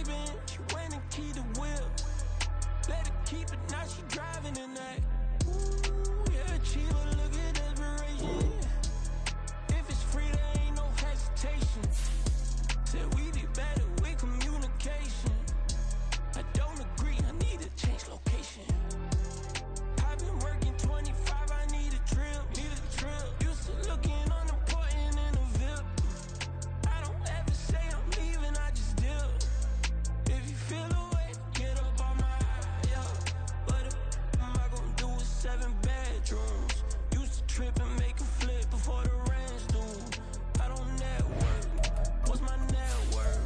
sleeping, she went and keyed the wheel. Let her keep it, now she driving in that. Ooh, yeah, achiever, look at desperation. If it's free, there ain't no hesitation. Said we be better with communication. I don't agree, I need to change location. I've been working 25, I need a trip, Used to looking unimportant in a VIP. I don't ever say I'm leaving, I just dip. If you feel away, get up on my yeah. What am I gonna do with 7 bedrooms? Used to trip and make a flip before the rent's due. I don't network, what's my net worth?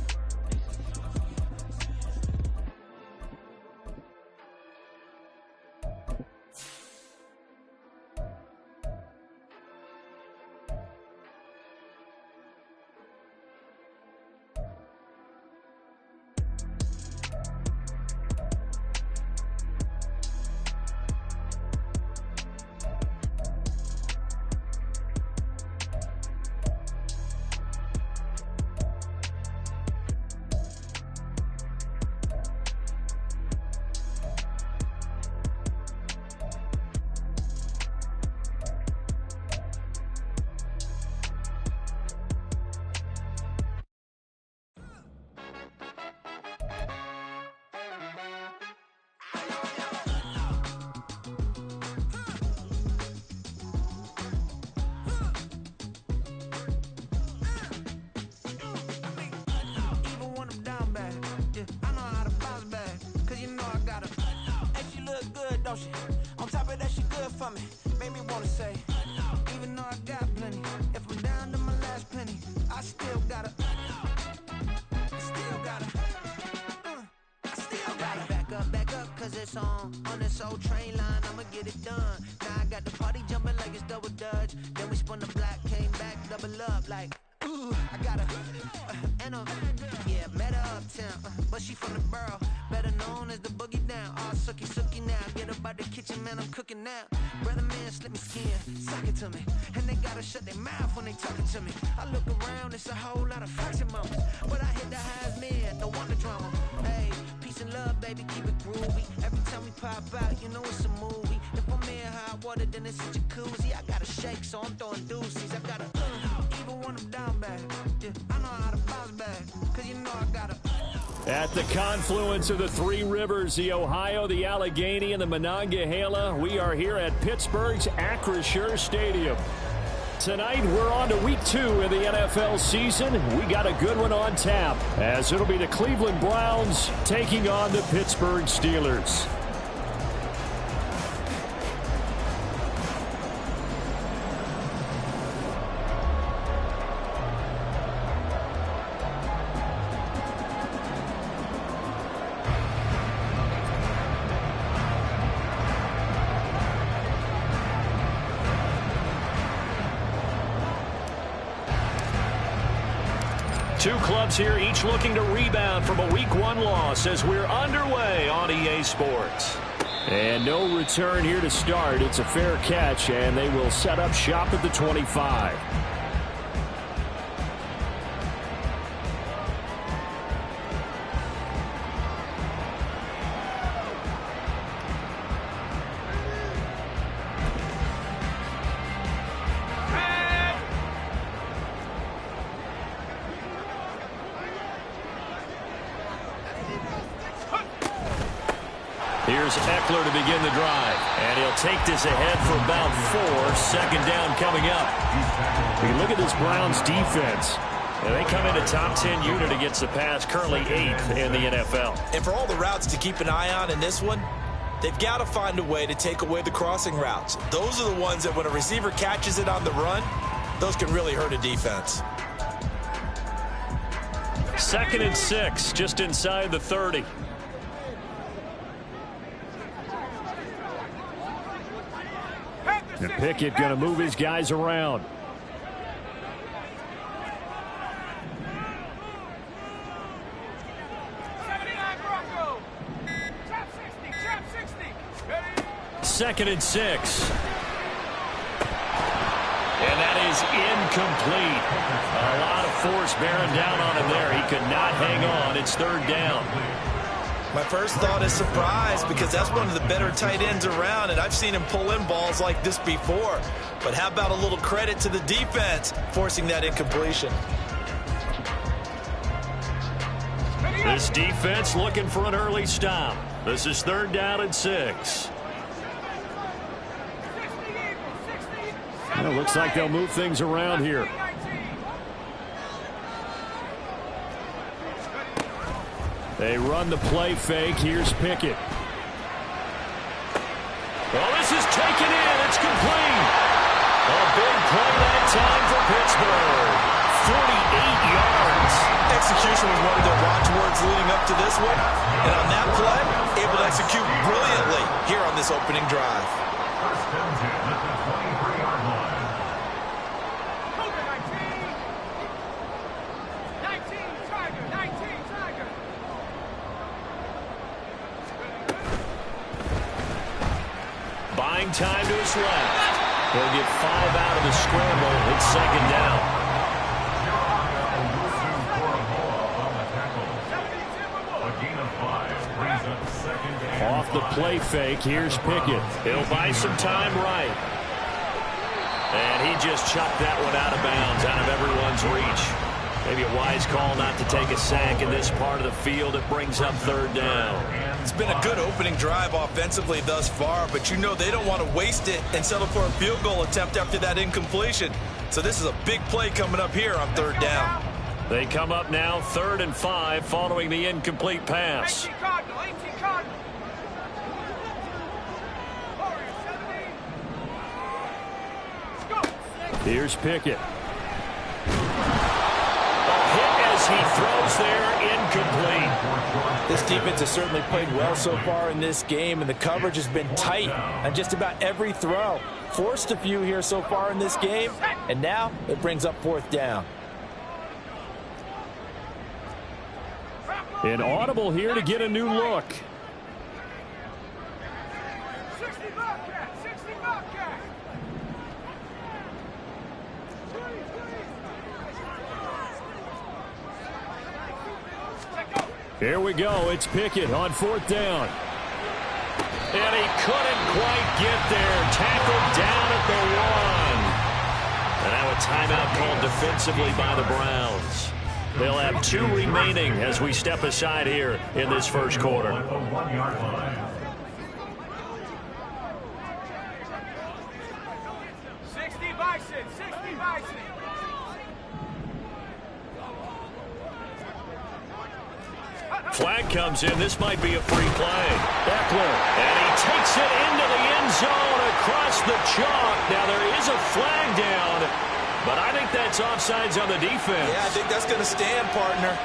On top of that, she good for me. Made me wanna say, even though I got plenty, if I'm down to my last penny, I still gotta back up, cause it's on this old train line, I'ma get it done. Now I got the party jumping like it's double dutch. Then we spun the block, came back, double up like, ooh, I got a, yeah, met her uptown, but she from the borough, better known as the boogie down. All sookie now, get up out the kitchen, man, I'm cooking now. Brother man, slip me skin, suck it to me, and they gotta shut their mouth when they talking to me. I look around, it's a whole lot of fraction mamas, but I hit the highs, man, no wonder drama. Hey, peace and love, baby, keep it groovy. Every time we pop out, you know it's a movie. If I'm in hot water, then it's a jacuzzi. I gotta shake, so I'm throwing deuces. I gotta, even when I'm down bad, yeah, I know how to bounce back, cause you know I gotta. At the confluence of the three rivers, the Ohio, the Allegheny, and the Monongahela, we are here at Pittsburgh's Acrisure Stadium. Tonight, we're on to week 2 of the NFL season. We got a good one on tap, as it'll be the Cleveland Browns taking on the Pittsburgh Steelers. Two clubs here, each looking to rebound from a Week 1 loss as we're underway on EA Sports. And no return here to start. It's a fair catch, and they will set up shop at the 25. Here's Eckler to begin the drive, and he'll take this ahead for about 4. Second down coming up. We look at this Browns defense, and they come into top 10 unit against the pass, currently 8th in the NFL. And for all the routes to keep an eye on in this one, they've got to find a way to take away the crossing routes. Those are the ones that when a receiver catches it on the run, those can really hurt a defense. 2nd and 6, just inside the 30. And Pickett going to move his guys around. Second and 6. And that is incomplete. A lot of force bearing down on him there. He could not hang on. It's third down. My first thought is surprise, because that's one of the better tight ends around, and I've seen him pull in balls like this before. But how about a little credit to the defense forcing that incompletion? This defense looking for an early stop. This is third down and 6. Well, it looks like they'll move things around here. They run the play fake. Here's Pickett. Well, this is taken in. It's complete. A big play that time for Pittsburgh. 48 yards. Execution was one of their watchwords leading up to this one. And on that play, able to execute brilliantly here on this opening drive. Buying time to his left. He'll get 5 out of the scramble. It's second down. Off the play fake, here's Pickett. He'll buy some time right. And he just chucked that one out of bounds, out of everyone's reach. Maybe a wise call not to take a sack in this part of the field. It brings up third down. It's been a good opening drive offensively thus far, but you know they don't want to waste it and settle for a field goal attempt after that incompletion. So this is a big play coming up here on third down. They come up now 3rd and 5 following the incomplete pass. Here's Pickett. He throws there, incomplete. This defense has certainly played well so far in this game, and the coverage has been tight on just about every throw. Forced a few here so far in this game, and now it brings up 4th down. An audible here to get a new look. Here we go. It's Pickett on 4th down. And he couldn't quite get there. Tackled down at the 1. And now a timeout called defensively by the Browns. They'll have 2 remaining as we step aside here in this first quarter. Flag comes in. This might be a free play. Eckler. And he takes it into the end zone across the chalk. Now there is a flag down, but I think that's offsides on the defense. Yeah, I think that's going to stand, partner.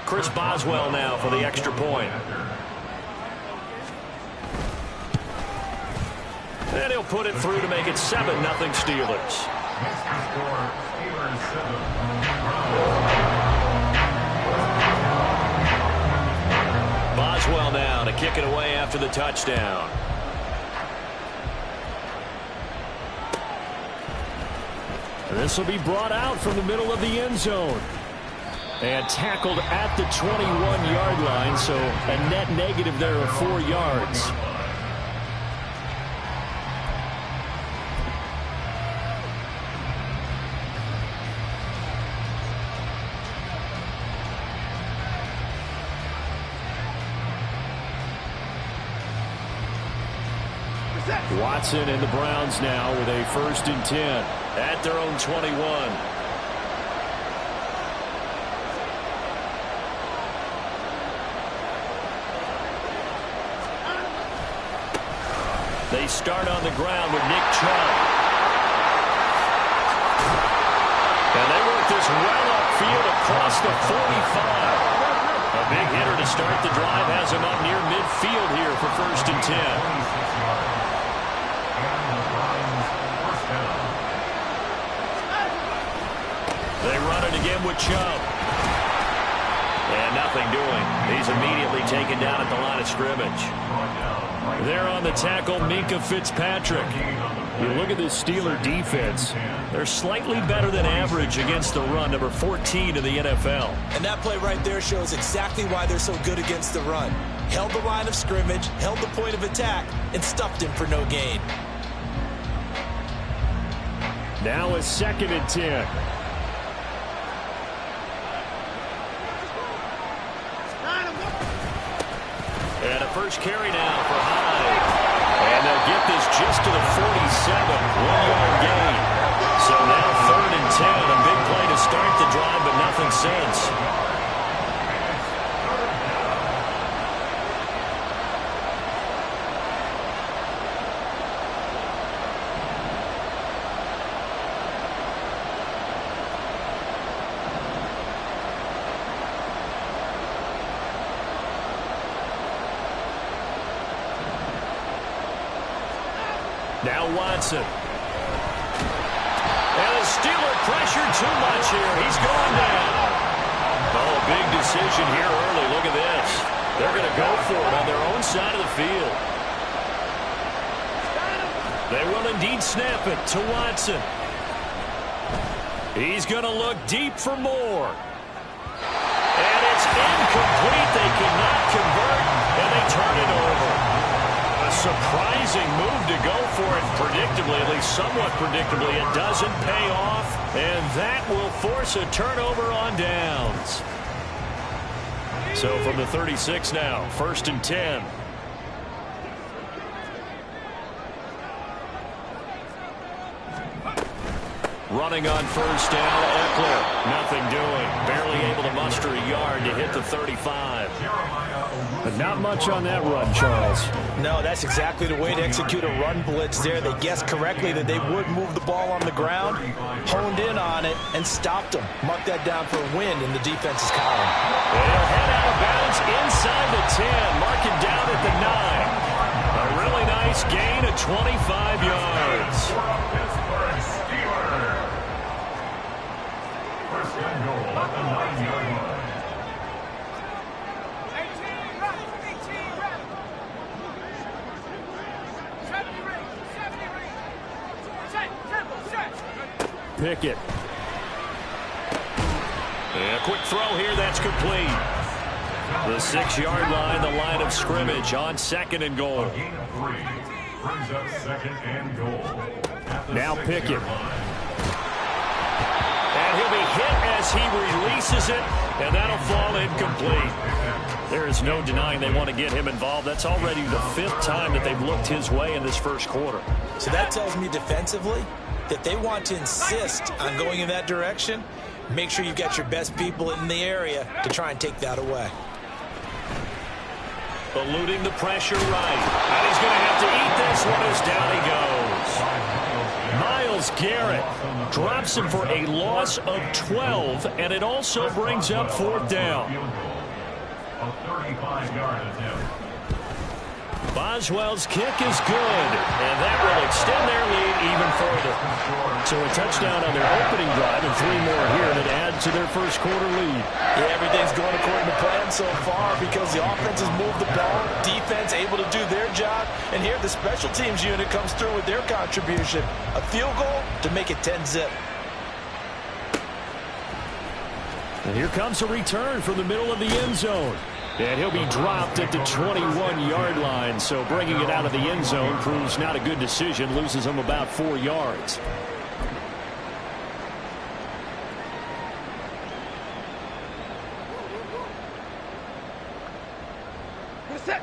Chris Boswell now for the extra point. And he'll put it through to make it 7-0 Steelers. Boswell now to kick it away after the touchdown. And this will be brought out from the middle of the end zone. And tackled at the 21-yard line, so a net negative there of 4 yards. Watson and the Browns now with a 1st and 10 at their own 21. They start on the ground with Nick Chubb. And they work this well upfield across the 45. A big hitter to start the drive has him up near midfield here for 1st and 10. They run it again with Chubb. And nothing doing. He's immediately taken down at the line of scrimmage. There on the tackle, Minkah Fitzpatrick. You look at this Steeler defense. They're slightly better than average against the run, number 14 in the NFL. And that play right there shows exactly why they're so good against the run. Held the line of scrimmage, held the point of attack, and stuffed him for no gain. Now a 2nd and 10. And a first carry now for Hyde. And they'll get this just to the 47, 1-yard gain. So now 3rd and 10, a big play to start the drive, but nothing since. Now Watson. And the Steeler pressure too much here. He's going down. Oh, a big decision here early. Look at this. They're going to go for it on their own side of the field. They will indeed snap it to Watson. He's going to look deep for more. And it's incomplete. They cannot convert, and they turn it over. A surprising move to go for it predictably, at least somewhat predictably. It doesn't pay off, and that will force a turnover on downs. So from the 36 now, 1st and 10. Running on 1st down, Eckler. Nothing doing. Barely able to muster a yard to hit the 35. But not much on that run, Charles. No, that's exactly the way to execute a run blitz there. They guessed correctly that they would move the ball on the ground, honed in on it, and stopped them. Mark that down for a win in the defense's column. They'll head out of bounds inside the 10. Mark it down at the 9. A really nice gain of 25 yards. First and goal at the 9-yard line. Pickett. And a quick throw here, that's complete. The 6-yard line, the line of scrimmage on 2nd and goal. A gain of 3 brings up 2nd and goal. Now Pickett. And he'll be hit as he releases it, and that'll fall incomplete. There is no denying they want to get him involved. That's already the 5th time that they've looked his way in this first quarter. So that tells me defensively that they want to insist on going in that direction. Make sure you've got your best people in the area to try and take that away. Eluding the pressure right. And he's going to have to eat this one as down he goes. Myles Garrett drops him for a loss of 12, and it also brings up 4th down. A 35-yard attempt. Boswell's kick is good, and that will extend their lead even further. So a touchdown on their opening drive and 3 more here that add to their first quarter lead. Yeah, everything's going according to plan so far because the offense has moved the ball, defense able to do their job, and here the special teams unit comes through with their contribution. A field goal to make it 10-zip. And here comes a return from the middle of the end zone. And he'll be dropped at the 21-yard line. So bringing it out of the end zone proves not a good decision. Loses him about 4 yards.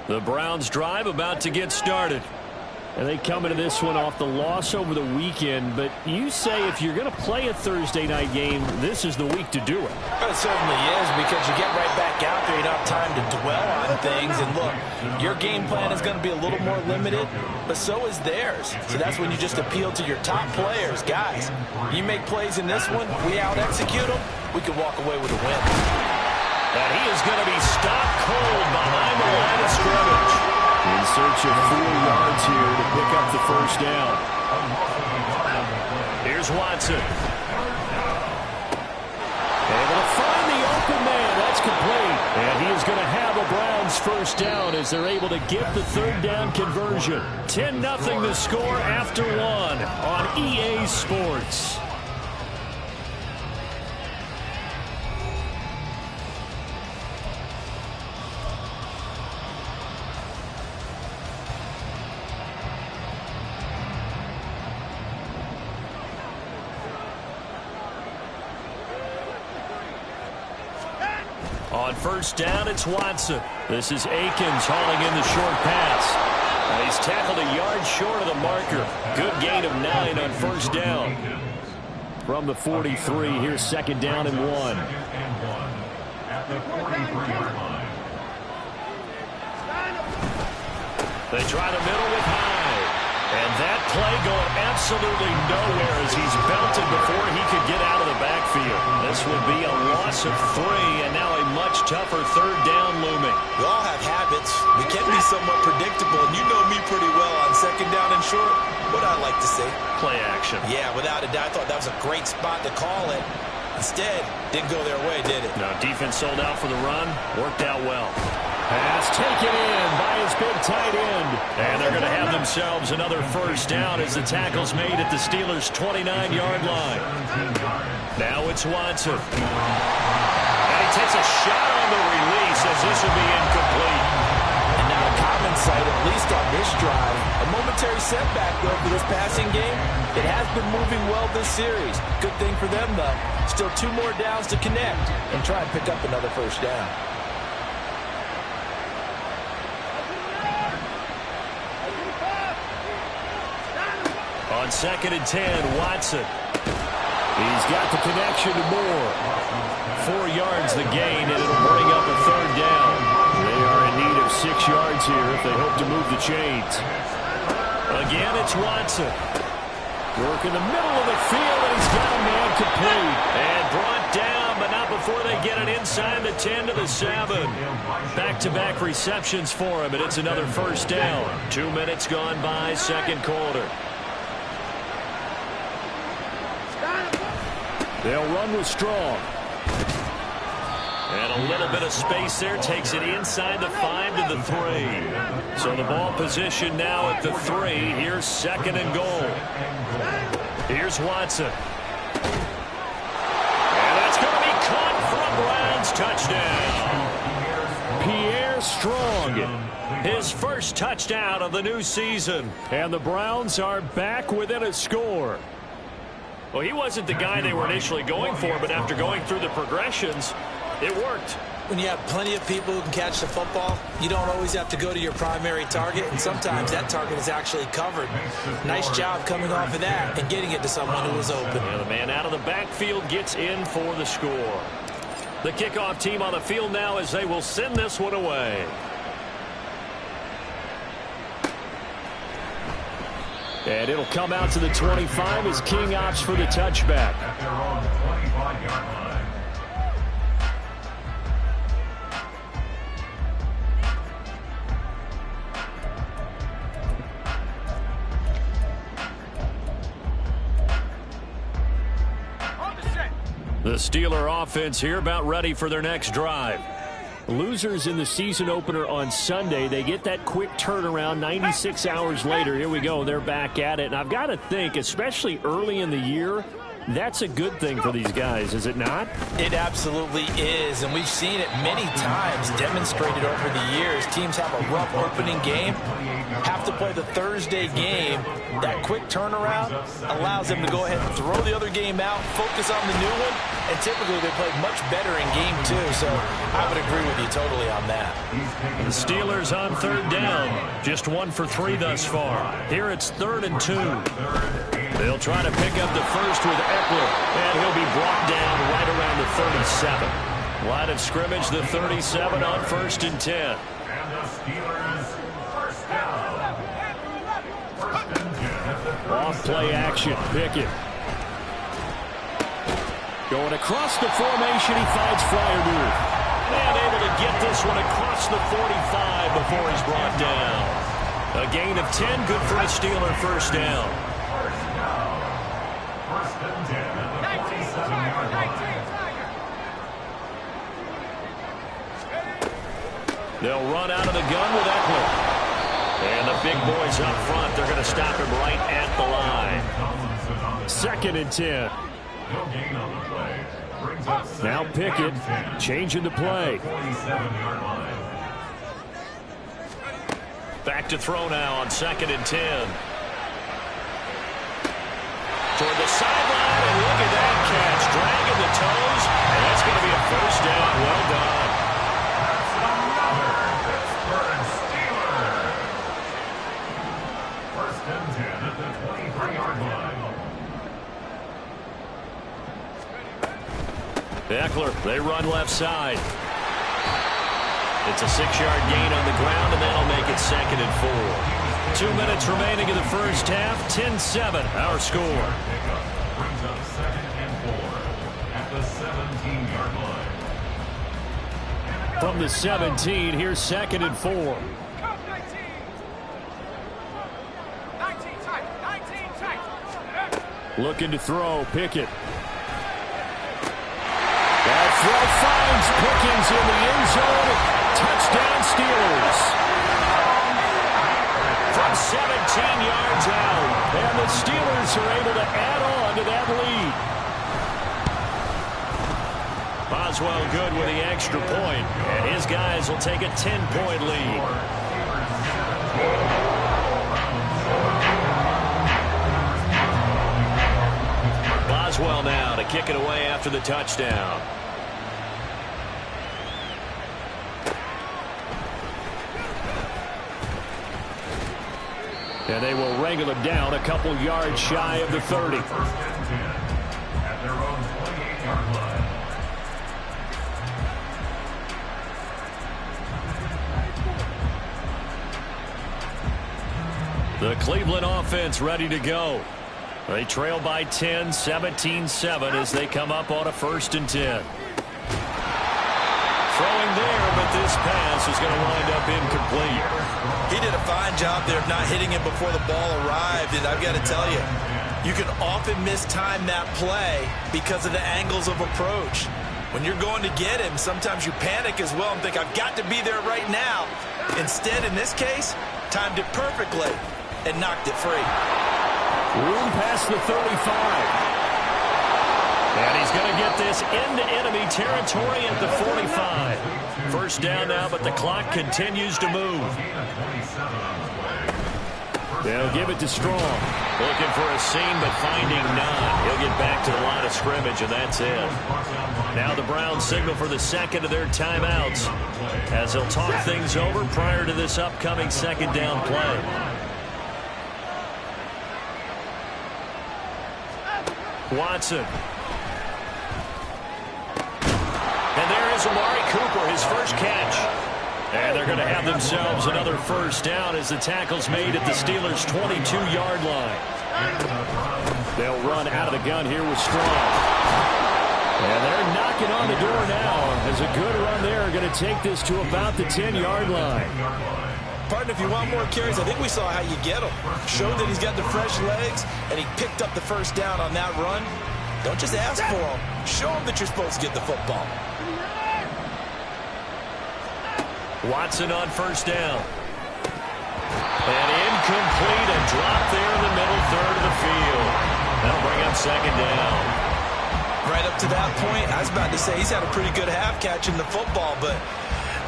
The Browns drive about to get started. And they come into this one off the loss over the weekend. But you say if you're going to play a Thursday night game, this is the week to do it. It certainly is, because you get right back out there. You don't have time to dwell on things. And look, your game plan is going to be a little more limited, but so is theirs. So that's when you just appeal to your top players. Guys, you make plays in this one, we out-execute them, we can walk away with a win. And he is going to be stopped cold behind the line of scrimmage. In search of 4 yards here to pick up the first down. Here's Watson. That's complete. And he is going to have a Browns first down as they're able to get the third down conversion. 10-0 the score after one on EA Sports. On first down, it's Watson. This is Akins hauling in the short pass. He's tackled a yard short of the marker. Good gain of 9 on first down. From the 43, here's second down and 1. At the 43-yard line. They try the middle with Hyde. And that play going absolutely nowhere as he's belted before he could get out of the backfield. This would be a loss of 3, and now a much tougher third down looming. We all have habits. We can be somewhat predictable, and you know me pretty well on second down and short. What I like to say. Play action. Yeah, without a doubt, I thought that was a great spot to call it. Instead, didn't go their way, did it? No, defense sold out for the run. Worked out well. Pass taken in by his big tight end. And they're going to have themselves another first down as the tackle's made at the Steelers' 29-yard line. Now it's Watson. And he takes a shot on the release as this will be incomplete. And now a common sight, at least on this drive. A momentary setback, though, for this passing game. It has been moving well this series. Good thing for them, though. Still 2 more downs to connect and try and pick up another first down. On second and 10, Watson. He's got the connection to Moore. 4 yards the gain, and it'll bring up a third down. They are in need of 6 yards here if they hope to move the chains. Again, it's Watson. Work in the middle of the field, and he's got a man complete. And brought down, but not before they get it inside the 10 to the 7. Back-to-back receptions for him, and it's another first down. 2 minutes gone by, second quarter. They'll run with Strong. And a little bit of space there takes it inside the 5 to the 3. So the ball position now at the 3. Here's second and goal. Here's Watson. And that's going to be caught for a Browns touchdown. Pierre Strong. His first touchdown of the new season. And the Browns are back within a score. Well, he wasn't the guy they were initially going for, but after going through the progressions, it worked. When you have plenty of people who can catch the football, you don't always have to go to your primary target, and sometimes that target is actually covered. Nice job coming off of that and getting it to someone who was open. And the man out of the backfield gets in for the score. The kickoff team on the field now as they will send this one away. And it'll come out to the 25 as King opts for the touchback. At their own 25-yard line. The Steeler offense here about ready for their next drive. Losers in the season opener on Sunday. They get that quick turnaround 96 hours later. Here we go. They're back at it. And I've got to think, especially early in the year, that's a good thing for these guys, is it not? It absolutely is, and we've seen it many times demonstrated over the years. Teams have a rough opening game, have to play the Thursday game. That quick turnaround allows them to go ahead and throw the other game out, focus on the new one, and typically they play much better in game 2, so I would agree with you totally on that. The Steelers on third down, just 1 for 3 thus far. Here it's 3rd and 2. They'll try to pick up the first with Eckler, and he'll be brought down right around the 37. Line of scrimmage, the 37 on 1st and 10. And the Steelers first down. 1st and 10. Off play action, Pickett. Going across the formation, he finds Freiermuth. And able to get this one across the 45 before he's brought down. A gain of 10, good for a Steeler first down. 1st and 10 at the 47-yard line. They'll run out of the gun with Eckler. And the big boys up front, they're going to stop him right at the line. 2nd and 10. Now Pickett changing the play. Back to throw now on 2nd and 10. Toward the sideline, and look at that catch. Dragging the toes, and that's going to be a first down. Well done. First and 10 at the 23-yard line. Eckler, they run left side. It's a 6-yard gain on the ground, and that'll make it 2nd and 4. 2 minutes remaining in the first half. 10-7, our score. Brings up 2nd and 4 at the 17-yard line. From the 17, here's 2nd and 4. Looking to throw, Pickett. That throw finds Pickens in the end zone. Touchdown Steelers. From 17 yards out. And the Steelers are able to add on to that lead. Boswell good with the extra point. And his guys will take a 10-point lead. Boswell now to kick it away after the touchdown. And they will wrangle him down a couple yards shy of the 30. First and 10 at their own 28-yard line. The Cleveland offense ready to go. They trail by 10, 17-7 as they come up on a 1st and 10. Throwing there, but this pass is going to wind up incomplete. He did a fine job there of not hitting him before the ball arrived, and I've got to tell you, you can often mistime that play because of the angles of approach. When you're going to get him, sometimes you panic as well and think, I've got to be there right now. Instead, in this case, timed it perfectly and knocked it free. Room past the 35. And he's going to get this into enemy territory at the 45. First down now, but the clock continues to move. They'll give it to Strong. Looking for a seam, but finding none. He'll get back to the line of scrimmage, and that's it. Now the Browns signal for the 2nd of their timeouts as they'll talk things over prior to this upcoming 2nd down play. Watson. And there is Amari Cooper, his first catch. And they're going to have themselves another first down as the tackle's made at the Steelers' 22-yard line. They'll run out of the gun here with Strong. And they're knocking on the door now as a good run there going to take this to about the 10-yard line. Partner, if you want more carries, I think we saw how you get him. Showed that he's got the fresh legs, and he picked up the first down on that run. Don't just ask for him. Show him that you're supposed to get the football. Watson on first down. And incomplete, a drop there in the middle third of the field. That'll bring up 2nd down. Right up to that point, I was about to say he's had a pretty good half catching the football, but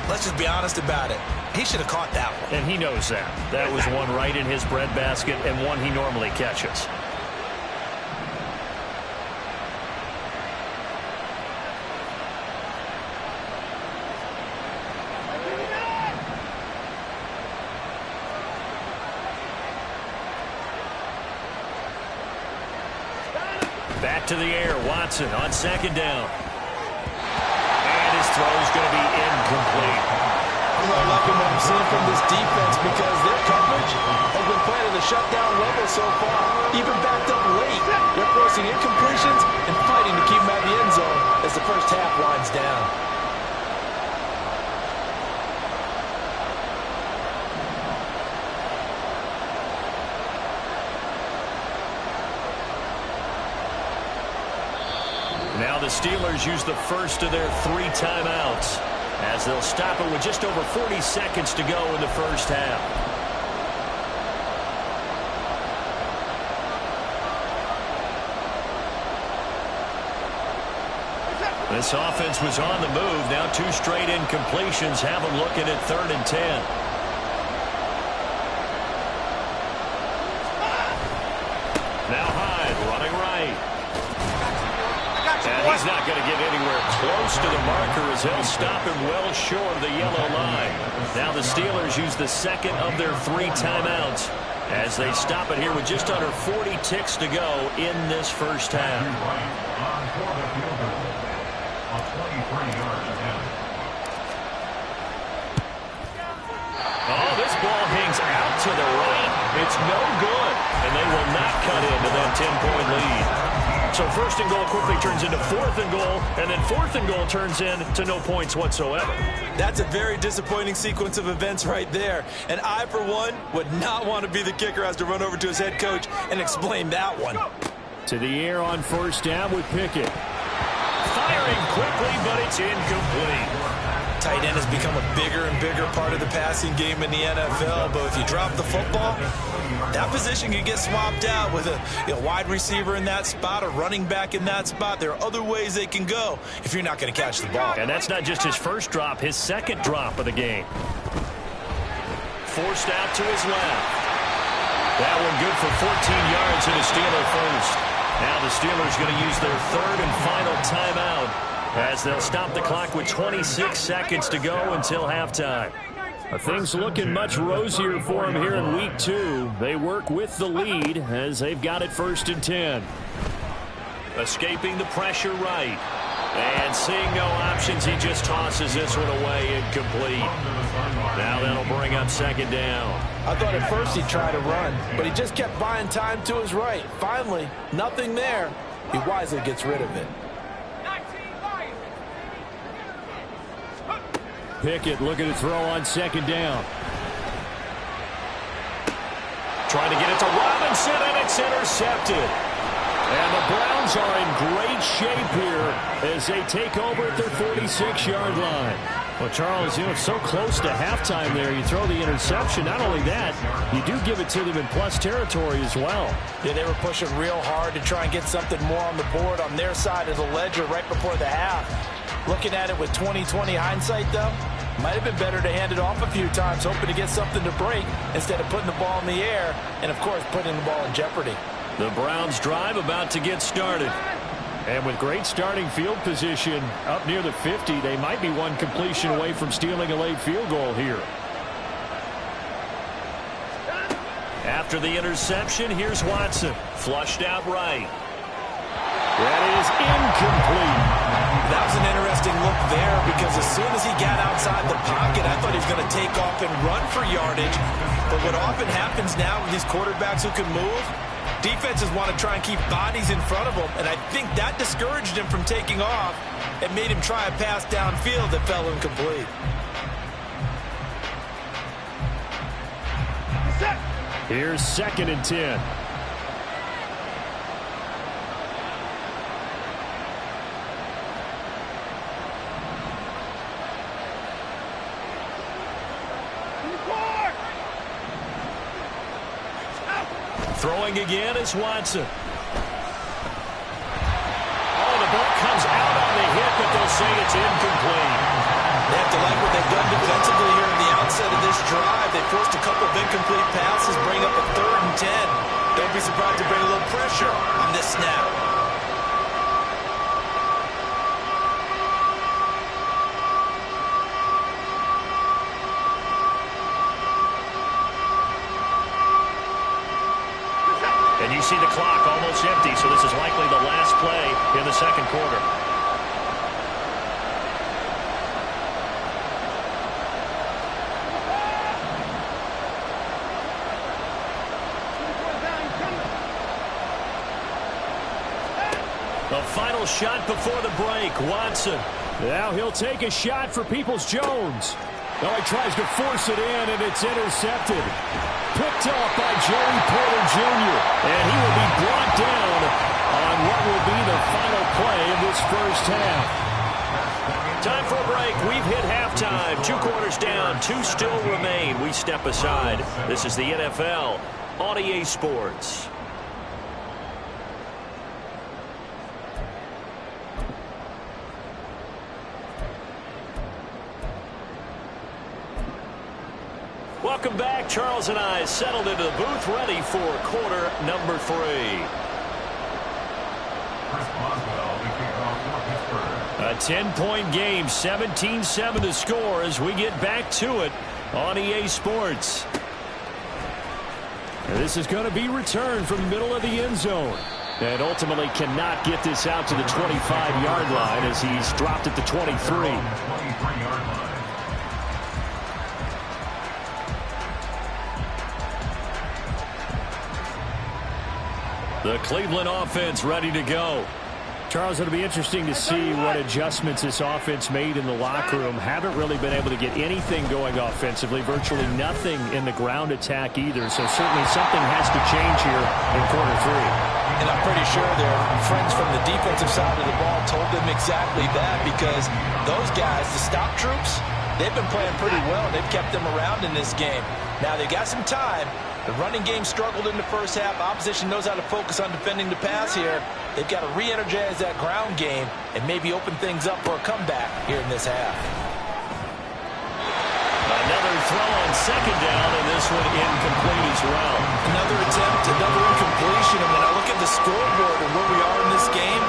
let's just be honest about it. He should have caught that one. And he knows that. That was one right in his breadbasket and one he normally catches. Back to the air, Watson on 2nd down. And his throw is going to be incomplete. I'm not liking what I'm seeing from this defense because their coverage has been playing at a shutdown level so far, even backed up late. They're forcing incompletions and fighting to keep them out of the end zone as the first half winds down. Now the Steelers use the first of their 3 timeouts. as they'll stop it with just over 40 seconds to go in the first half. This offense was on the move. Now 2 straight incompletions have them looking at 3rd and 10. Now Hyde running right. And he's not going to get anywhere close to the marker as they'll stop him well short of the yellow line. Now the Steelers use the second of their 3 timeouts as they stop it here with just under 40 ticks to go in this first half. Oh, this ball hangs out to the right. It's no good, and they will not cut into that 10-point lead. So 1st and goal quickly turns into 4th and goal, and then 4th and goal turns into no points whatsoever. That's a very disappointing sequence of events right there. And I, for one, would not want to be the kicker who has to run over to his head coach and explain that one. To the air on 1st down with Pickett. Firing quickly, but it's incomplete. Tight end has become a bigger and bigger part of the passing game in the NFL, but if you drop the football, that position can get swapped out with a wide receiver in that spot, a running back in that spot. There are other ways they can go if you're not going to catch the ball. And that's not just his first drop, his second drop of the game. Forced out to his left. That one good for 14 yards and a Steeler first. Now the Steelers going to use their 3rd and final timeout as they'll stop the clock with 26 seconds to go until halftime. Things looking much rosier for them here in week 2. They work with the lead as they've got it 1st and 10. Escaping the pressure right. And seeing no options, he just tosses this one away incomplete. Now that'll bring up 2nd down. I thought at first he'd try to run, but he just kept buying time to his right. Finally, nothing there. He wisely gets rid of it. Pickett looking to throw on 2nd down. Trying to get it to Robinson, and it's intercepted. And the Browns are in great shape here as they take over at their 46-yard line. Well, Charles, so close to halftime there. You throw the interception. Not only that, you do give it to them in plus territory as well. Yeah, they were pushing real hard to try and get something more on the board on their side of the ledger right before the half. Looking at it with 20/20 hindsight, though, might have been better to hand it off a few times, hoping to get something to break instead of putting the ball in the air and, of course, putting the ball in jeopardy. The Browns drive about to get started. And with great starting field position up near the 50, they might be one completion away from stealing a late field goal here. After the interception, here's Watson. Flushed out right. That is incomplete. That was an interesting look there because as soon as he got outside the pocket, I thought he was going to take off and run for yardage. But what often happens now with these quarterbacks who can move, defenses want to try and keep bodies in front of them, and I think that discouraged him from taking off and made him try a pass downfield that fell incomplete. Here's 2nd and 10. Throwing again is Watson. Oh, the ball comes out on the hit, but they'll say it's incomplete. They have to like what they've done defensively here in the outset of this drive. They forced a couple of incomplete passes, bring up a 3rd and 10. Don't be surprised to bring a little pressure on this snap. And you see the clock almost empty, so this is likely the last play in the 2nd quarter. The final shot before the break, Watson. Now he'll take a shot for Peoples-Jones. Now he tries to force it in, and it's intercepted. Picked off by Joey Porter Jr., and he will be brought down on what will be the final play of this first half. Time for a break. We've hit halftime. 2 quarters down. 2 still remain. We step aside. This is the NFL on EA Sports. Welcome back. Charles and I settled into the booth, ready for quarter number 3. A 10-point game, 17-7 the score as we get back to it on EA Sports. And this is going to be returned from the middle of the end zone. And ultimately cannot get this out to the 25-yard line as he's dropped at the 23. The Cleveland offense ready to go. Charles, it'll be interesting to see what adjustments this offense made in the locker room. Haven't really been able to get anything going offensively. Virtually nothing in the ground attack either. So certainly something has to change here in quarter 3. And I'm pretty sure their friends from the defensive side of the ball told them exactly that, because those guys, the stop troops, they've been playing pretty well. They've kept them around in this game. Now they've got some time. The running game struggled in the first half. Opposition knows how to focus on defending the pass here. They've got to re-energize that ground game and maybe open things up for a comeback here in this half. Another throw on second down, and this one incomplete as well. Another attempt, another incompletion. And when I look at the scoreboard and where we are in this game,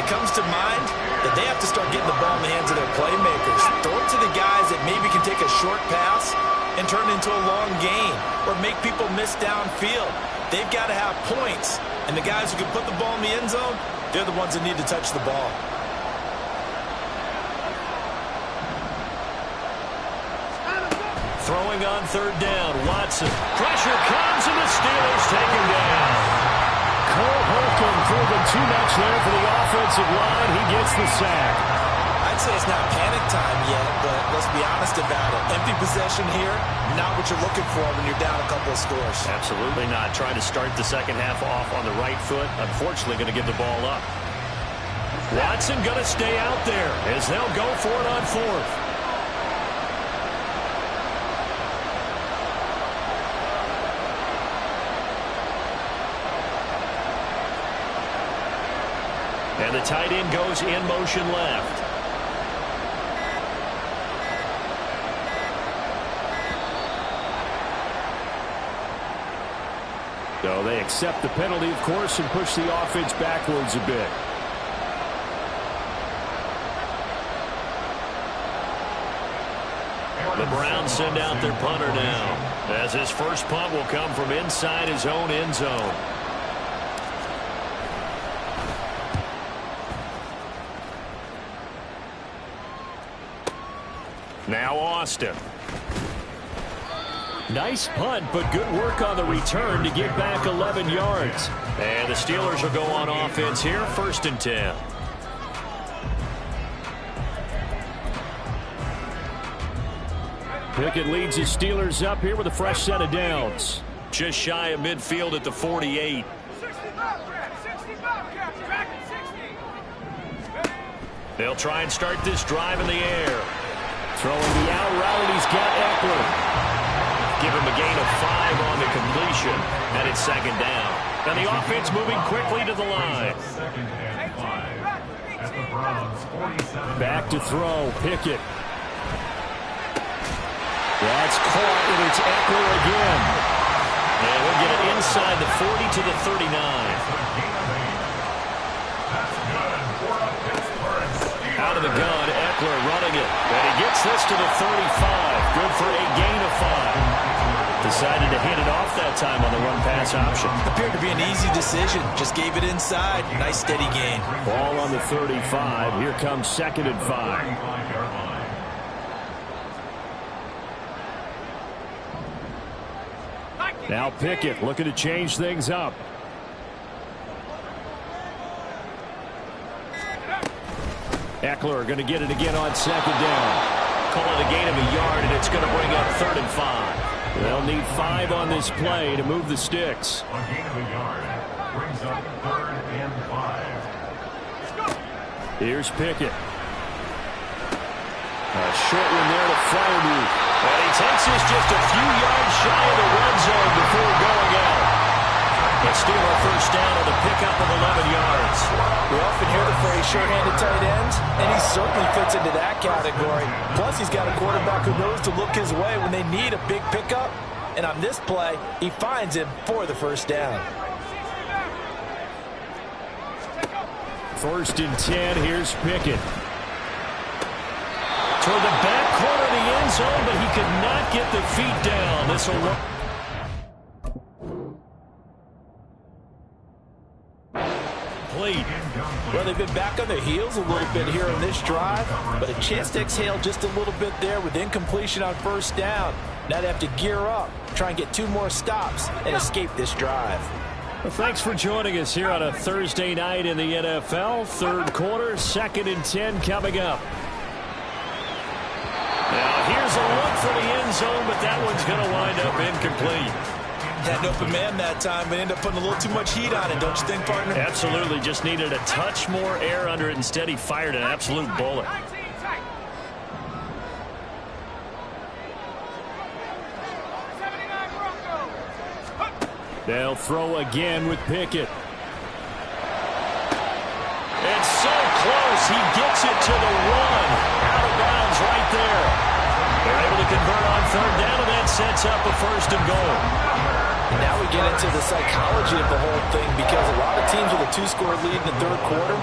it comes to mind that they have to start getting the ball in the hands of their playmakers. Throw it to the guys that maybe can take a short pass and turn into a long gain or make people miss downfield. They've got to have points, and the guys who can put the ball in the end zone, they're the ones that need to touch the ball. Throwing on third down, Watson. Pressure comes, and the Steelers take him down. Cole Holcomb proving too much there for the offensive line. He gets the sack. I'd say it's not panic time yet, but let's be honest about it. Empty possession here, not what you're looking for when you're down a couple of scores. Absolutely not. Trying to start the second half off on the right foot. Unfortunately, going to give the ball up. Watson going to stay out there as they'll go for it on 4th. And the tight end goes in motion left. So they accept the penalty, of course, and push the offense backwards a bit. The Browns send out their punter now, as his first punt will come from inside his own end zone. Now Austin. Nice punt, but good work on the return to get back 11 yards. And the Steelers will go on offense here, 1st and 10. Pickett leads his Steelers up here with a fresh set of downs. Just shy of midfield at the 48. They'll try and start this drive in the air. Throwing the out route, he's got Eckler. Give him a gain of 5 on the completion, and it's 2nd down. And the offense moving quickly to the line. Back to throw, Pickett. That's caught, and it's Eckler again. And we'll get it inside the 40 to the 39. Out of the gun, Eckler running it. And he gets this to the 35. Good for a gain of 5. Decided to hit it off that time on the run-pass option. Appeared to be an easy decision. Just gave it inside. Nice steady gain. Ball on the 35. Here comes 2nd and 5. Now Pickett looking to change things up. Eckler going to get it again on 2nd down. Call it a gain of a yard, and it's going to bring up 3rd and 5. They'll need 5 on this play to move the sticks. A gain of a yard brings up 3rd and 5. Here's Pickett. short one there to Fryermuth. And he takes this just a few yards shy of the red zone before going out. But still a first down on the pickup of 11 yards. We often hear the phrase sure-handed tight ends, and he certainly fits into that category. Plus, he's got a quarterback who knows to look his way when they need a big pickup. And on this play, he finds him for the first down. First and 10, here's Pickett. Toward the back corner of the end zone, but he could not get the feet down. This will work. Well, they've been back on their heels a little bit here on this drive, but a chance to exhale just a little bit there with incompletion on first down. Now they have to gear up, try and get 2 more stops, and escape this drive. Well, thanks for joining us here on a Thursday night in the NFL. Third quarter, 2nd and 10 coming up. Now here's a look for the end zone, but that one's going to wind up incomplete. Had an open man that time, but ended up putting a little too much heat on it, don't you think, partner? Absolutely. Just needed a touch more air under it. Instead, he fired an absolute bullet. They'll throw again with Pickett. It's so close. He gets it to the 1. Out of bounds right there. They're able to convert on third down, and that sets up a 1st and goal. And now we get into the psychology of the whole thing, because a lot of teams with a 2-score lead in the third quarter,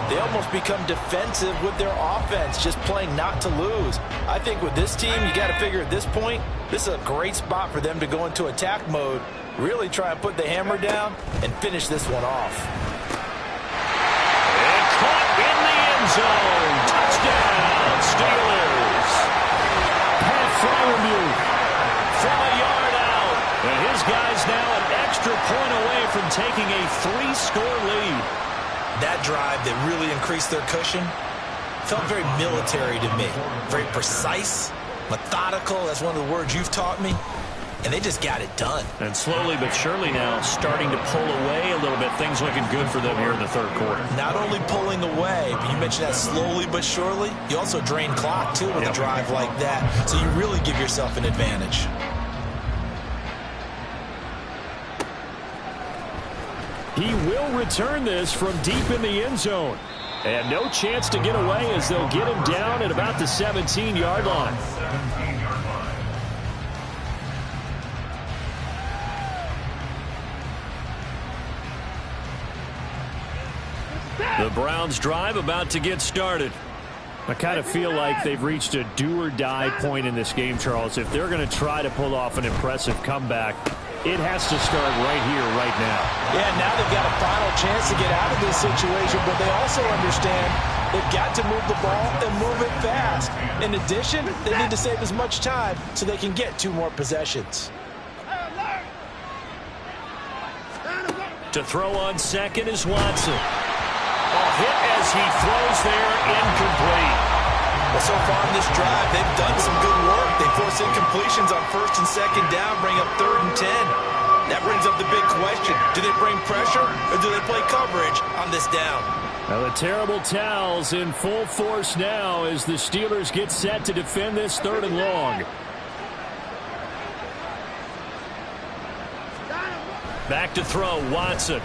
they almost become defensive with their offense, just playing not to lose. I think with this team, you got to figure at this point, this is a great spot for them to go into attack mode, really try and put the hammer down and finish this one off. And caught in the end zone. Touchdown, Steelers. Pat Fryermuth from a yard out. And his guy's now an extra point away from taking a 3-score lead. That drive that really increased their cushion felt very military to me. Very precise, methodical. That's one of the words you've taught me. And they just got it done. And slowly but surely now starting to pull away a little bit. Things looking good for them here in the third quarter. Not only pulling away, but you mentioned that slowly but surely. You also drain clock, too, with a drive like that. So you really give yourself an advantage. He will return this from deep in the end zone. And no chance to get away as they'll get him down at about the 17-yard line. The Browns drive about to get started. I kind of feel like they've reached a do-or-die point in this game, Charles. If they're going to try to pull off an impressive comeback, it has to start right here, right now. Yeah, now they've got a final chance to get out of this situation, but they also understand they've got to move the ball and move it fast. In addition, they need to save as much time so they can get 2 more possessions. To throw on second is Watson. Hit as he throws there, incomplete. Well, so far in this drive, they've done some good work. They force incompletions on 1st and 2nd down, bring up 3rd and 10. That brings up the big question. Do they bring pressure or do they play coverage on this down? Now the terrible towels in full force now as the Steelers get set to defend this 3rd and long. Back to throw, Watson.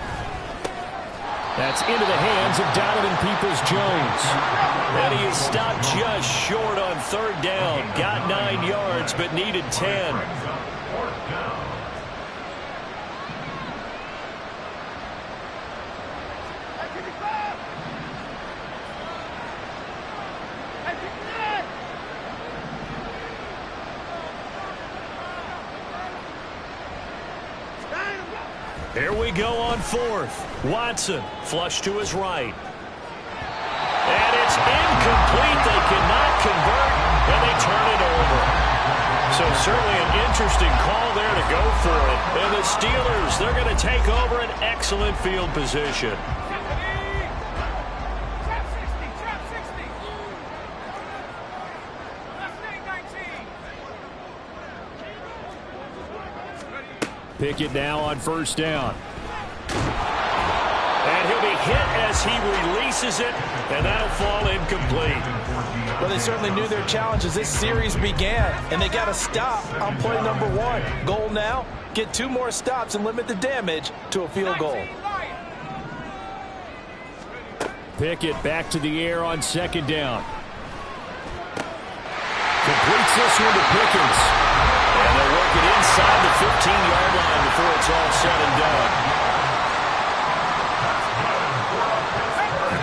That's into the hands of Donovan Peoples-Jones. And he is stopped just short on 3rd down. Got 9 yards, but needed 10. Here we go on 4th. Watson, flush to his right. And it's incomplete. They cannot convert, and they turn it over. So certainly an interesting call there to go for it. And the Steelers, they're going to take over an excellent field position. Pickett now on 1st down. And he'll be hit as he releases it, and that'll fall incomplete. Well, they certainly knew their challenge as this series began, and they got a stop on play number 1. Goal now, get 2 more stops and limit the damage to a field goal. Pickett back to the air on 2nd down. Completes this one to Pickens. And they'll work it inside the 15-yard line before it's all said and done.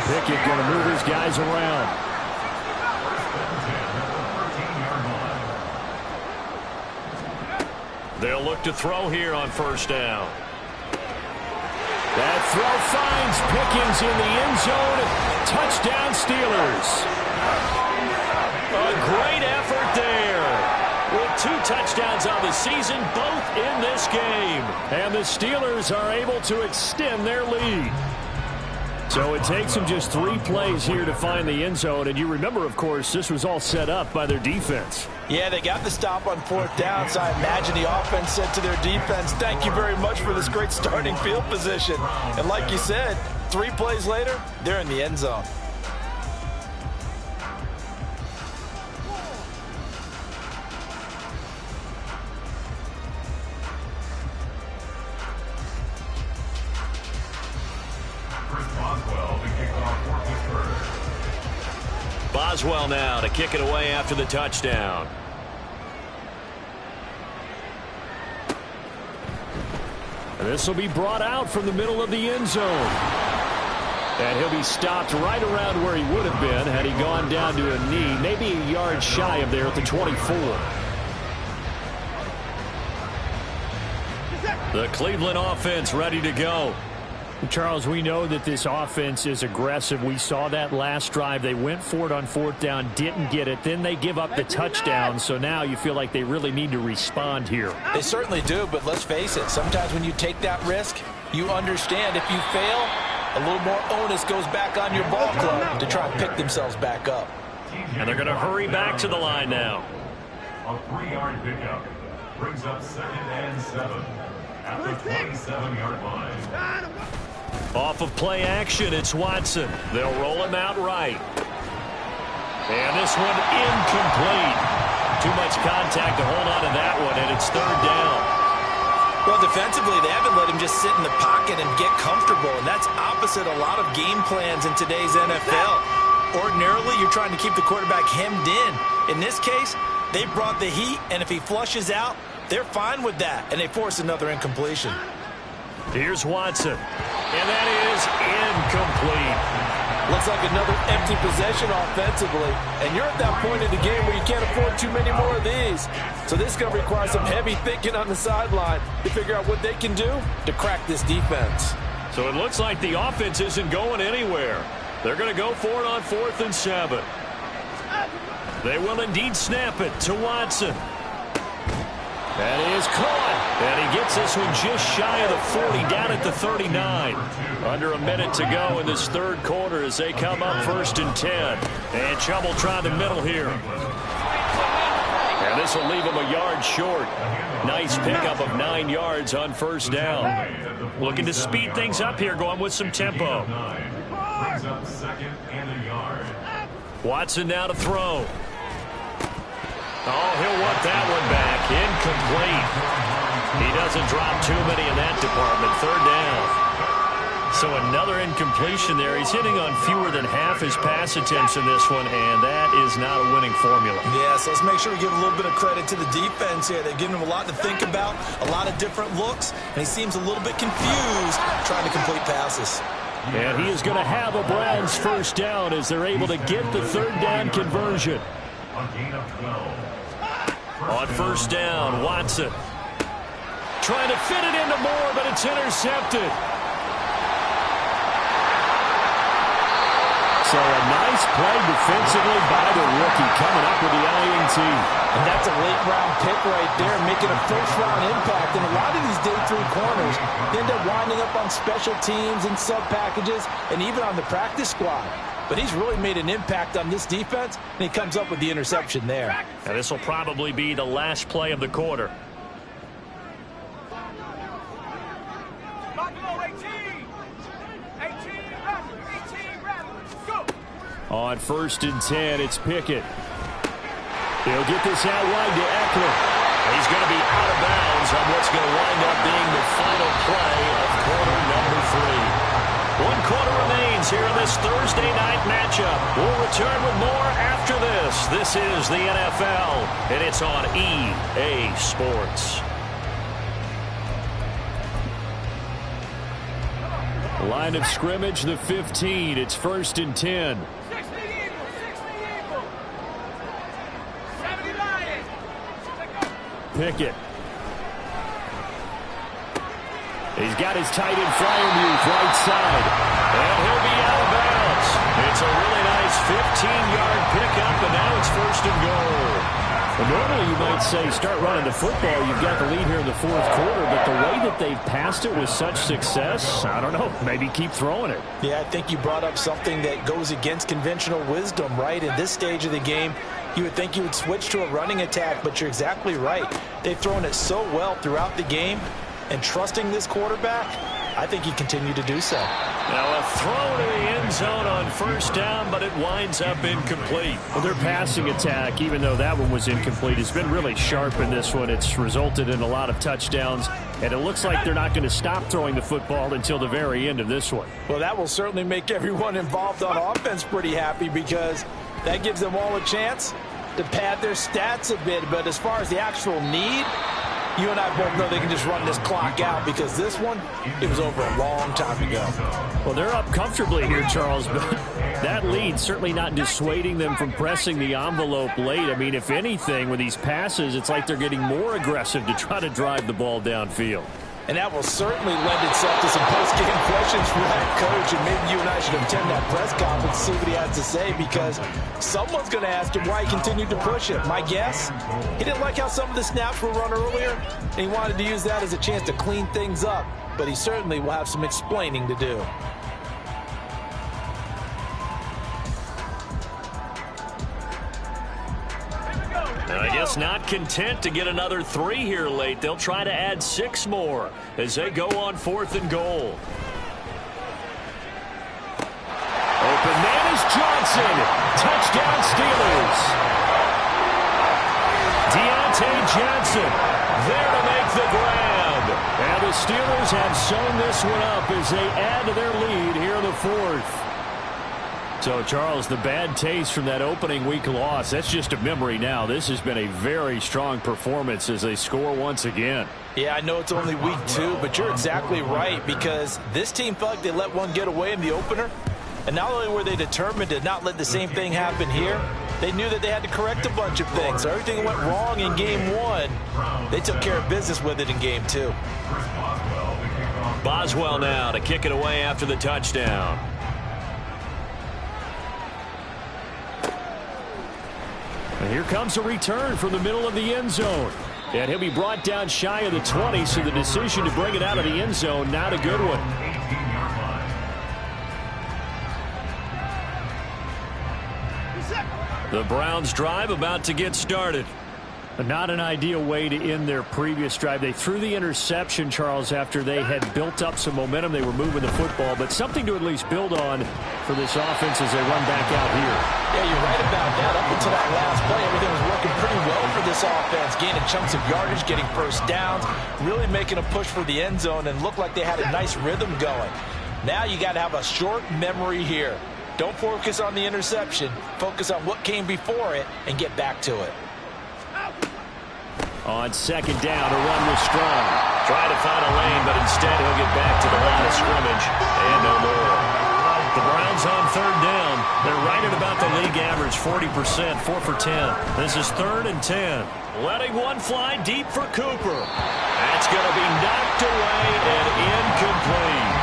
Pickett going to move his guys around. They'll look to throw here on 1st down. That throw finds Pickens in the end zone. Touchdown Steelers. A great effort there. With 2 touchdowns on the season, both in this game. And the Steelers are able to extend their lead. So it takes them just 3 plays here to find the end zone. And you remember, of course, this was all set up by their defense. Yeah, they got the stop on 4th down, so I imagine the offense said to their defense, thank you very much for this great starting field position. And like you said, 3 plays later, they're in the end zone. Boswell now to kick it away after the touchdown. And this will be brought out from the middle of the end zone. And he'll be stopped right around where he would have been had he gone down to a knee, maybe a yard shy of there at the 24. The Cleveland offense ready to go. Charles, we know that this offense is aggressive. We saw that last drive. They went for it on 4th down, didn't get it. Then they give up the touchdown. So now you feel like they really need to respond here. They certainly do, but let's face it. Sometimes when you take that risk, you understand if you fail, a little more onus goes back on your ball club to try and pick themselves back up. And they're going to hurry back to the line now. A 3-yard pickup brings up 2nd and 7 at the 27-yard line. Off of play action, it's Watson. They'll roll him out right. And this one incomplete. Too much contact to hold on to that one, and it's 3rd down. Well, defensively, they haven't let him just sit in the pocket and get comfortable, and that's opposite a lot of game plans in today's NFL. Ordinarily, you're trying to keep the quarterback hemmed in. In this case, they brought the heat, and if he flushes out, they're fine with that, and they force another incompletion. Here's Watson, and that is incomplete. Looks like another empty possession offensively, and you're at that point in the game where you can't afford too many more of these. So this is going to require some heavy thinking on the sideline to figure out what they can do to crack this defense. So it looks like the offense isn't going anywhere. They're going to go for it on 4th and 7. They will indeed snap it to Watson. That is caught. And he gets this one just shy of the 40, down at the 39. Under a minute to go in this 3rd quarter as they come up 1st and 10. And trouble trying the middle here. And this will leave him a yard short. Nice pickup of 9 yards on 1st down. Looking to speed things up here, going with some tempo. Brings up 2nd and a yard. Watson now to throw. Oh, he'll want that one back. Incomplete. He doesn't drop too many in that department. 3rd down. So another incompletion there. He's hitting on fewer than half his pass attempts in this one, and that is not a winning formula. Yeah, so let's make sure we give a little bit of credit to the defense here. They've given him a lot to think about, a lot of different looks, and he seems a little bit confused trying to complete passes. And he is going to have a Browns 1st down as they're able to get the 3rd down conversion. A gain of 12. On 1st down, Watson trying to fit it into Moore, but it's intercepted. So a nice play defensively by the rookie coming up with the INT. And that's a late-round pick right there, making a first-round impact. And a lot of these day 3 corners end up winding up on special teams and sub-packages and even on the practice squad. But he's really made an impact on this defense, and he comes up with the interception there. And this will probably be the last play of the quarter. On 1st and 10, it's Pickett. He'll get this out wide to Eckler. He's going to be out of bounds on what's going to wind up being the final play of quarter number 3. 1 quarter remains here in this Thursday night matchup. We'll return with more after this. This is the NFL, and it's on EA Sports. Line of scrimmage, the 15. It's 1st and 10. Pickett. He's got his tight end Fryermuth right side. And he'll be out of bounds. It's a really nice 15-yard pickup, and now it's 1st and goal. Well, normally you might say start running the football. You've got the lead here in the 4th quarter, but the way that they've passed it with such success, I don't know, maybe keep throwing it. Yeah, I think you brought up something that goes against conventional wisdom, right? In this stage of the game, you would think you would switch to a running attack, but you're exactly right. They've thrown it so well throughout the game, and trusting this quarterback, I think he continued to do so. Now a throw to the end zone on 1st down, but it winds up incomplete. Well, their passing attack, even though that one was incomplete, has been really sharp in this one. It's resulted in a lot of touchdowns, and it looks like they're not going to stop throwing the football until the very end of this one. Well, that will certainly make everyone involved on offense pretty happy, because that gives them all a chance to pad their stats a bit. But as far as the actual need, you and I both know they can just run this clock out, because this one, it was over a long time ago. Well, they're up comfortably here, Charles, but that lead certainly not dissuading them from pressing the envelope late. I mean, if anything, with these passes, it's like they're getting more aggressive to try to drive the ball downfield. And that will certainly lend itself to some post-game questions from that coach. And maybe you and I should attend that press conference and see what he has to say, because someone's going to ask him why he continued to push it. My guess, he didn't like how some of the snaps were run earlier, and he wanted to use that as a chance to clean things up. But he certainly will have some explaining to do. I guess not content to get another 3 here late. They'll try to add 6 more as they go on 4th and goal. Open man is Johnson. Touchdown Steelers. Deontay Johnson there to make the grab. And the Steelers have sewn this one up as they add to their lead here in the 4th. So, Charles, the bad taste from that opening week loss, that's just a memory now. This has been a very strong performance as they score once again. Yeah, I know it's only week 2, but you're exactly right, because this team felt like they let one get away in the opener. And not only were they determined to not let the same thing happen here, they knew that they had to correct a bunch of things. So everything went wrong in game 1. They took care of business with it in game 2. Boswell now to kick it away after the touchdown. And here comes a return from the middle of the end zone. And he'll be brought down shy of the 20, so the decision to bring it out of the end zone, not a good one. The Browns drive about to get started. Not an ideal way to end their previous drive. They threw the interception, Charles, after they had built up some momentum. They were moving the football, but something to at least build on for this offense as they run back out here. Yeah, you're right about that. Up until that last play, everything was working pretty well for this offense, gaining chunks of yardage, getting first downs, really making a push for the end zone, and looked like they had a nice rhythm going. Now you got to have a short memory here. Don't focus on the interception. Focus on what came before it and get back to it. On 2nd down, a run was strong. Try to find a lane, but instead he'll get back to the line of scrimmage and no more. The Browns on 3rd down. They're right at about the league average, 40%, 4 for 10. This is 3rd and 10. Letting one fly deep for Cooper. That's going to be knocked away and incomplete.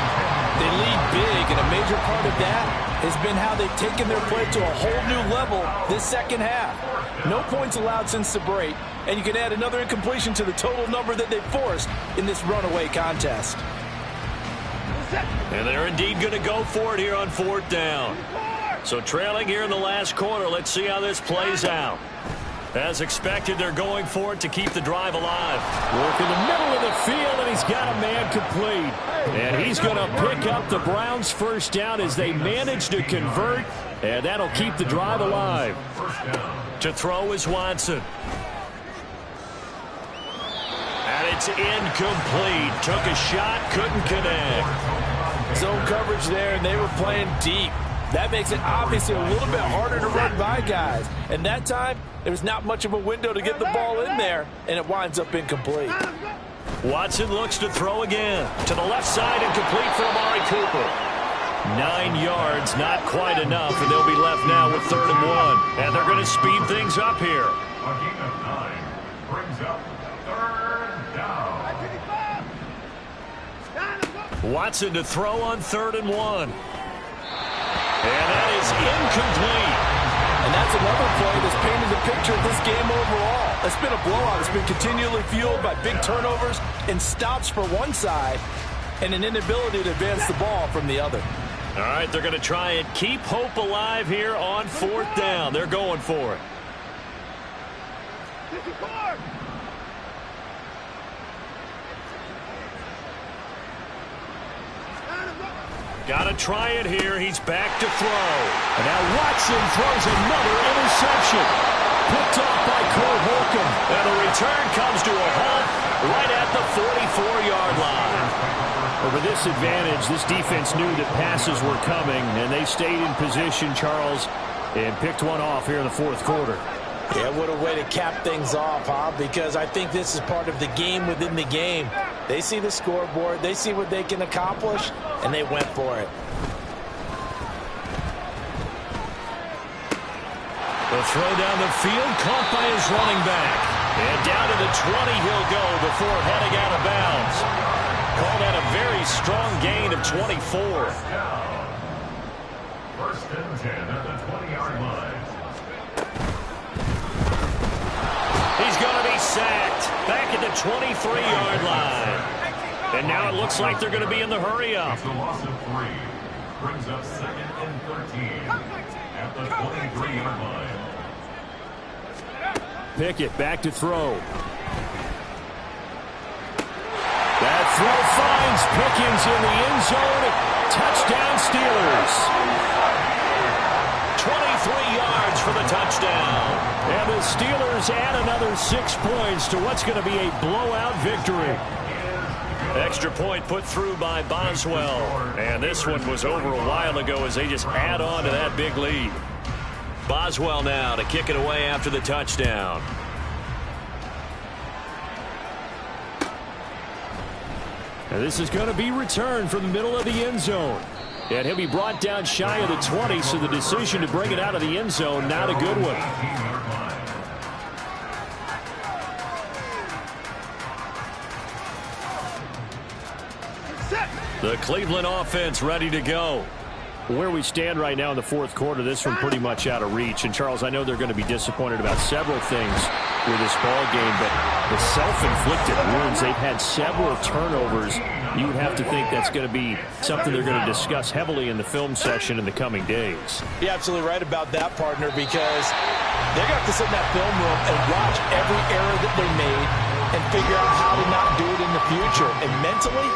They lead big, and a major part of that has been how they've taken their play to a whole new level this second half. No points allowed since the break, and you can add another incompletion to the total number that they've forced in this runaway contest. And they're indeed going to go for it here on 4th down. So trailing here in the last quarter, let's see how this plays out. As expected, they're going for it to keep the drive alive. Work in the middle of the field, and he's got a man complete. And he's going to pick up the Browns' first down as they manage to convert, and that'll keep the drive alive. To throw is Watson. And it's incomplete. Took a shot, couldn't connect. Zone coverage there, and they were playing deep. That makes it obviously a little bit harder to run by guys. And that time, there was not much of a window to get the ball in there, and it winds up incomplete. Watson looks to throw again. To the left side and complete for Amari Cooper. 9 yards, not quite enough, and they'll be left now with 3rd and 1. And they're going to speed things up here. A gain of 9 brings up 3rd down. Watson to throw on 3rd and 1. And that is incomplete. And that's another play that's painted the picture of this game overall. It's been a blowout. It's been continually fueled by big turnovers and stops for one side and an inability to advance the ball from the other. All right, they're going to try and keep hope alive here on 4th down. They're going for it. Got to try it here. He's back to throw. And now Watson throws another interception. Picked off by Cole Holcomb. And the return comes to a halt right at the 44-yard line. Well, with this advantage, this defense knew that passes were coming, and they stayed in position, Charles, and picked one off here in the 4th quarter. Yeah, what a way to cap things off, huh? Because I think this is part of the game within the game. They see the scoreboard, they see what they can accomplish, and they went for it. The throw down the field, caught by his running back. And down to the 20 he'll go before heading out of bounds. Call that a very strong gain of 24. 1st and 10 at the 20-yard line. He's going to be sacked back at the 23-yard line. And now it looks like they're going to be in the hurry-up. It's a loss of 3. Brings up 2nd and 13 at the 23-yard line. Pickett back to throw. That throw finds Pickens in the end zone. Touchdown Steelers. 23 yards for the touchdown. And the Steelers add another 6 points to what's going to be a blowout victory. Extra point put through by Boswell. And this one was over a while ago as they just add on to that big lead. Boswell now to kick it away after the touchdown. And this is going to be returned from the middle of the end zone. And he'll be brought down shy of the 20, so the decision to bring it out of the end zone, not a good one. The Cleveland offense ready to go. Where we stand right now in the 4th quarter, this one pretty much out of reach. And, Charles, I know they're going to be disappointed about several things with this ball game, but the self-inflicted wounds, they've had several turnovers. You would have to think that's going to be something they're going to discuss heavily in the film session in the coming days. You're absolutely right about that, partner, because they're going to have to sit in that film room and watch every error that they made and figure out how to not do it in the future. And mentally,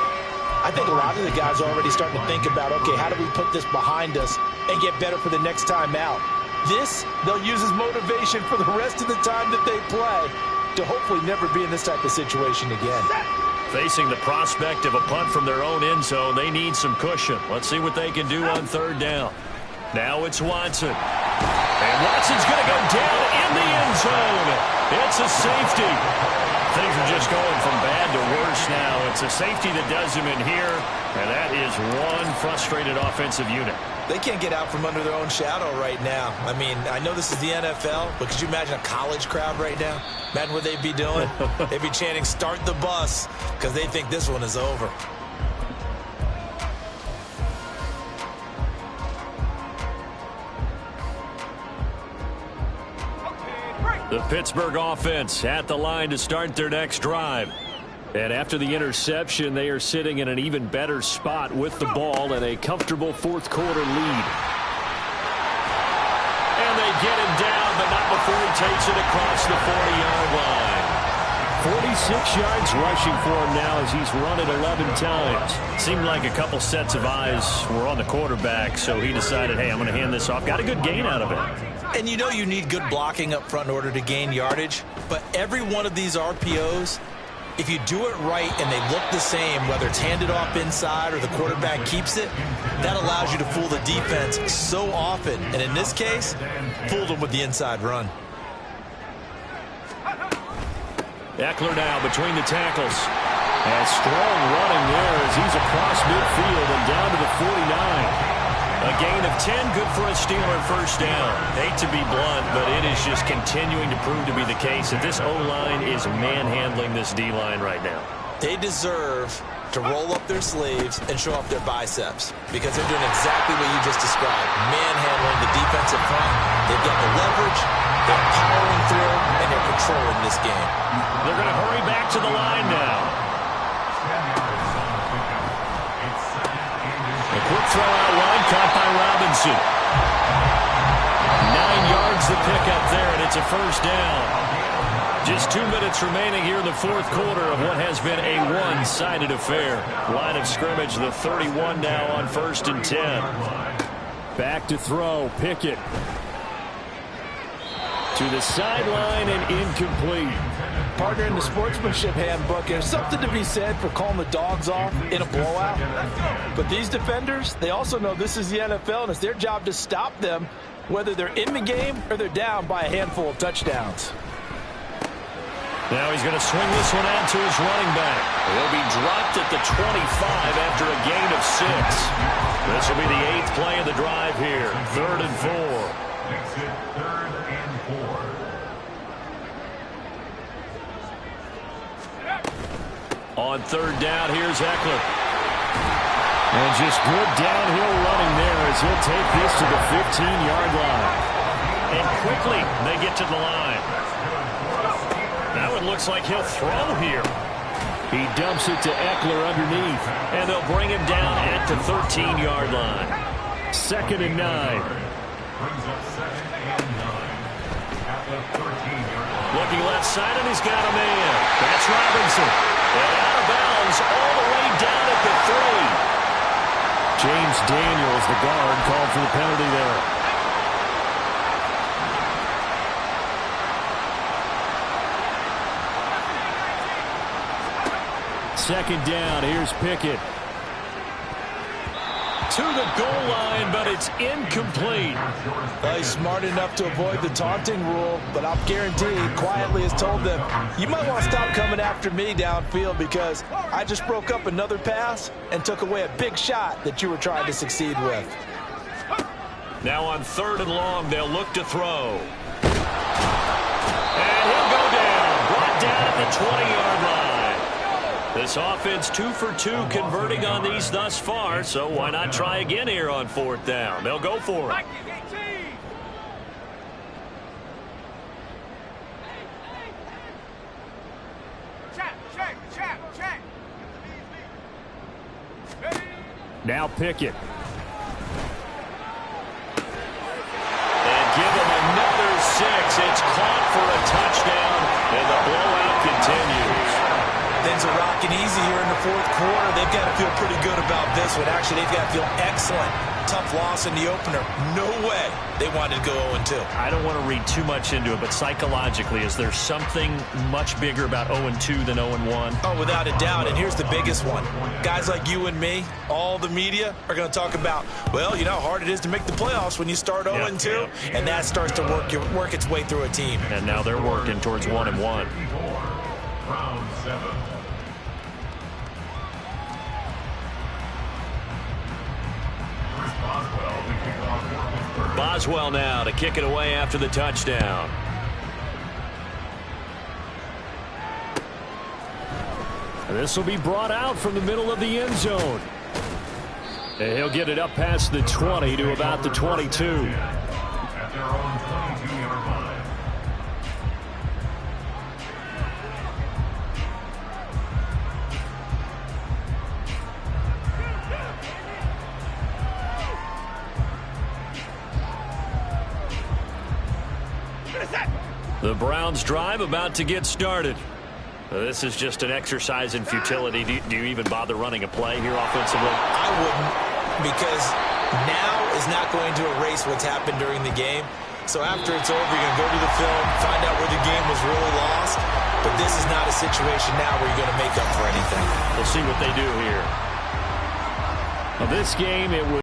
I think a lot of the guys are already starting to think about, okay, how do we put this behind us and get better for the next time out? This, they'll use as motivation for the rest of the time that they play to hopefully never be in this type of situation again. Facing the prospect of a punt from their own end zone, they need some cushion. Let's see what they can do on 3rd down. Now it's Watson. And Watson's going to go down in the end zone. It's a safety. Things are just going from bad to worse now. It's a safety that does him in here, and that is one frustrated offensive unit. They can't get out from under their own shadow right now. I mean, I know this is the NFL, but could you imagine a college crowd right now? Imagine what they'd be doing. They'd be chanting, "Start the bus," because they think this one is over. The Pittsburgh offense at the line to start their next drive. And after the interception, they are sitting in an even better spot with the ball and a comfortable 4th quarter lead. And they to get him down, but not before he takes it across the 40-yard line. 46 yards rushing for him now as he's run it 11 times. Seemed like a couple sets of eyes were on the quarterback, so he decided, hey, I'm going to hand this off. Got a good gain out of it. And you know you need good blocking up front in order to gain yardage, but every one of these RPOs, if you do it right and they look the same, whether it's handed off inside or the quarterback keeps it, that allows you to fool the defense so often. And in this case, fooled them with the inside run. Eckler now between the tackles. And strong running there as he's across midfield and down to the 49. A gain of 10, good for a Steeler first down. Hate to be blunt, but it is just continuing to prove to be the case that this O-line is manhandling this D-line right now. They deserve to roll up their sleeves and show off their biceps because they're doing exactly what you just described, manhandling the defensive front. They've got the leverage, they're powering through, and they're controlling this game. They're going to hurry back to the line now. A quick throw out wide, caught by Robinson. 9 yards the pickup there, and it's a first down. Just 2 minutes remaining here in the fourth quarter of what has been a one-sided affair. Line of scrimmage, the 31 now on 1st and 10. Back to throw, Pickett. To the sideline and incomplete. Partner, in the sportsmanship handbook, there's something to be said for calling the dogs off in a blowout. But these defenders, they also know this is the NFL, and it's their job to stop them, whether they're in the game or they're down by a handful of touchdowns. Now he's going to swing this one out to his running back. He'll be dropped at the 25 after a gain of 6. This will be the 8th play of the drive here. 3rd and 4. Exit 3rd and 4. On 3rd down, here's Eckler. And just good downhill running there as he'll take this to the 15-yard line. And quickly, they get to the line. Now it looks like he'll throw here. He dumps it to Eckler underneath. And they'll bring him down at the 13-yard line. 2nd and 9. Brings up 2nd and 9. At the 13-yard line. Looking left side, and he's got a man. That's Robinson. And out of bounds all the way down at the 3. James Daniels, the guard, called for the penalty there. Second down, here's Pickett. To the goal line, but it's incomplete. Well, he's smart enough to avoid the taunting rule, but I'm guaranteed quietly has told them, you might want to stop coming after me downfield because I just broke up another pass and took away a big shot that you were trying to succeed with. Now on 3rd and long, they'll look to throw. And he'll go down, brought down at the 20-yard line. This offense 2 for 2 converting on these thus far, so why not try again here on 4th down? They'll go for it. Now Pickett. And give him another 6. It's caught for a touchdown, and the blowout continues. Things are rocking easy here in the fourth quarter. They've got to feel pretty good about this one. Actually, they've got to feel excellent. Tough loss in the opener. No way they wanted to go 0-2. I don't want to read too much into it, but psychologically, is there something much bigger about 0-2 than 0-1? Oh, without a doubt, and here's the biggest one. Guys like you and me, all the media, are going to talk about, well, you know how hard it is to make the playoffs when you start 0-2, and that starts to work its way through a team. And now they're working towards 1-1. Round 7. Boswell now to kick it away after the touchdown. This will be brought out from the middle of the end zone. And he'll get it up past the 20 to about the 22. At their own 22-yard line. The Browns drive about to get started. This is just an exercise in futility. Do you even bother running a play here offensively? I wouldn't, because now is not going to erase what's happened during the game. So after it's over, you're going to go to the film, find out where the game was really lost. But this is not a situation now where you're going to make up for anything. We'll see what they do here. This game, it was